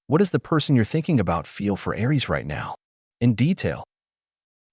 What does the person you're thinking about feel for Aries right now? In detail.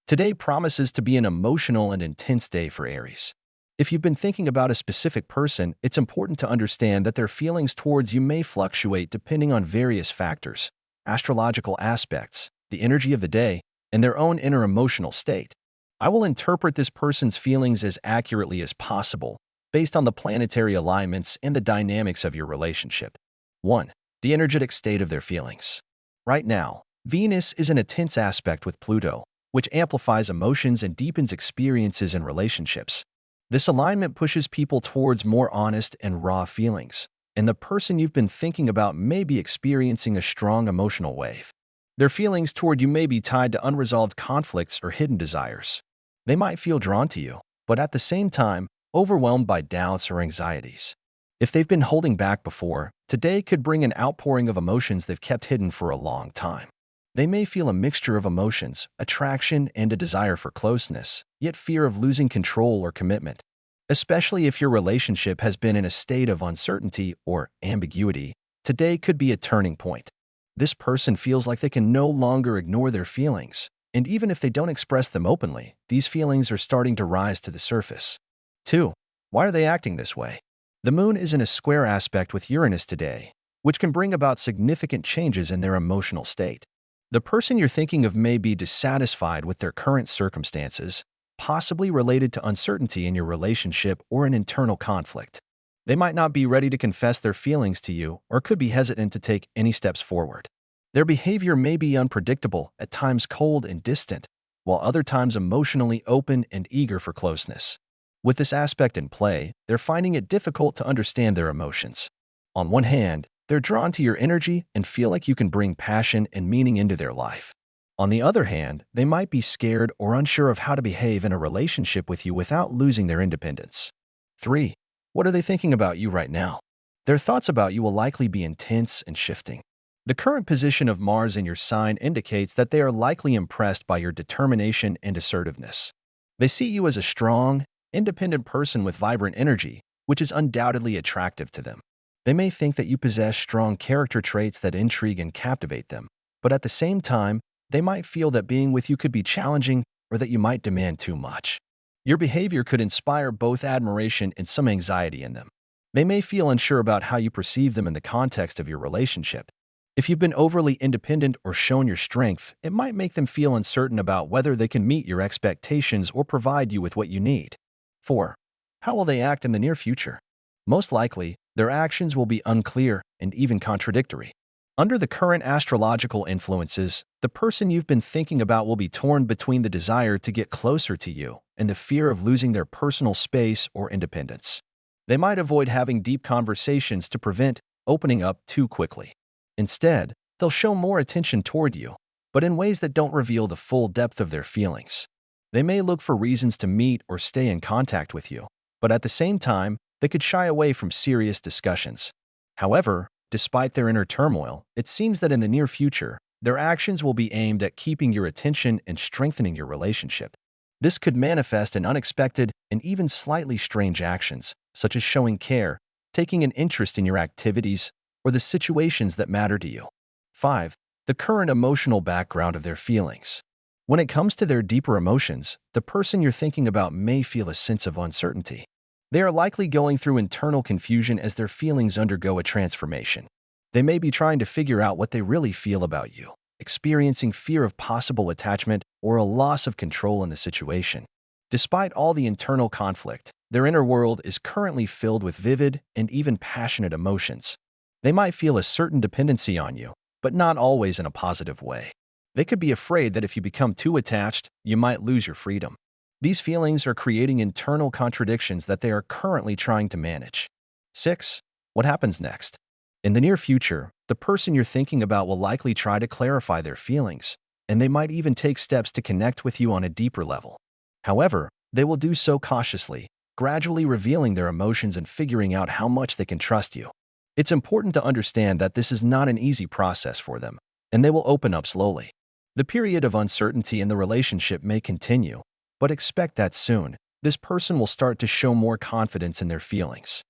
Today promises to be an emotional and intense day for Aries. If you've been thinking about a specific person, it's important to understand that their feelings towards you may fluctuate depending on various factors, astrological aspects, the energy of the day, and their own inner emotional state. I will interpret this person's feelings as accurately as possible, based on the planetary alignments and the dynamics of your relationship. 1. The energetic state of their feelings. Right now, Venus is in a tense aspect with Pluto, which amplifies emotions and deepens experiences in relationships. This alignment pushes people towards more honest and raw feelings, and the person you've been thinking about may be experiencing a strong emotional wave. Their feelings toward you may be tied to unresolved conflicts or hidden desires. They might feel drawn to you, but at the same time, overwhelmed by doubts or anxieties. If they've been holding back before, today could bring an outpouring of emotions they've kept hidden for a long time. They may feel a mixture of emotions, attraction, and a desire for closeness, yet fear of losing control or commitment. Especially if your relationship has been in a state of uncertainty or ambiguity, today could be a turning point. This person feels like they can no longer ignore their feelings, and even if they don't express them openly, these feelings are starting to rise to the surface. 2. Why are they acting this way? The moon is in a square aspect with Uranus today, which can bring about significant changes in their emotional state. The person you're thinking of may be dissatisfied with their current circumstances, possibly related to uncertainty in your relationship or an internal conflict. They might not be ready to confess their feelings to you or could be hesitant to take any steps forward. Their behavior may be unpredictable, at times cold and distant, while other times emotionally open and eager for closeness. With this aspect in play, they're finding it difficult to understand their emotions. On one hand, they're drawn to your energy and feel like you can bring passion and meaning into their life. On the other hand, they might be scared or unsure of how to behave in a relationship with you without losing their independence. 3. What are they thinking about you right now? Their thoughts about you will likely be intense and shifting. The current position of Mars in your sign indicates that they are likely impressed by your determination and assertiveness. They see you as a strong, independent person with vibrant energy, which is undoubtedly attractive to them. They may think that you possess strong character traits that intrigue and captivate them, but at the same time, they might feel that being with you could be challenging or that you might demand too much. Your behavior could inspire both admiration and some anxiety in them. They may feel unsure about how you perceive them in the context of your relationship. If you've been overly independent or shown your strength, it might make them feel uncertain about whether they can meet your expectations or provide you with what you need. 4. How will they act in the near future? Most likely, their actions will be unclear and even contradictory. Under the current astrological influences, the person you've been thinking about will be torn between the desire to get closer to you and the fear of losing their personal space or independence. They might avoid having deep conversations to prevent opening up too quickly. Instead, they'll show more attention toward you, but in ways that don't reveal the full depth of their feelings. They may look for reasons to meet or stay in contact with you, but at the same time, they could shy away from serious discussions. However, despite their inner turmoil, it seems that in the near future, their actions will be aimed at keeping your attention and strengthening your relationship. This could manifest in unexpected and even slightly strange actions, such as showing care, taking an interest in your activities, or the situations that matter to you. 5. The current emotional background of their feelings. When it comes to their deeper emotions, the person you're thinking about may feel a sense of uncertainty. They are likely going through internal confusion as their feelings undergo a transformation. They may be trying to figure out what they really feel about you, experiencing fear of possible attachment or a loss of control in the situation. Despite all the internal conflict, their inner world is currently filled with vivid and even passionate emotions. They might feel a certain dependency on you, but not always in a positive way. They could be afraid that if you become too attached, you might lose your freedom. These feelings are creating internal contradictions that they are currently trying to manage. 6. What happens next? In the near future, the person you're thinking about will likely try to clarify their feelings, and they might even take steps to connect with you on a deeper level. However, they will do so cautiously, gradually revealing their emotions and figuring out how much they can trust you. It's important to understand that this is not an easy process for them, and they will open up slowly. The period of uncertainty in the relationship may continue, but expect that soon, this person will start to show more confidence in their feelings.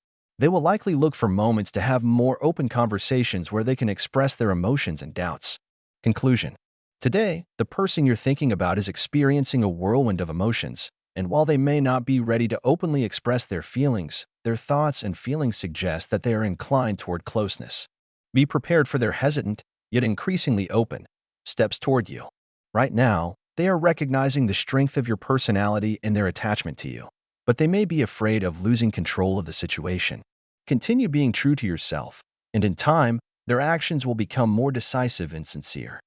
They will likely look for moments to have more open conversations where they can express their emotions and doubts. Conclusion. Today, the person you're thinking about is experiencing a whirlwind of emotions, and while they may not be ready to openly express their feelings, their thoughts and feelings suggest that they are inclined toward closeness. Be prepared for their hesitant, yet increasingly open, steps toward you. Right now, they are recognizing the strength of your personality and their attachment to you, but they may be afraid of losing control of the situation. Continue being true to yourself, and in time, their actions will become more decisive and sincere.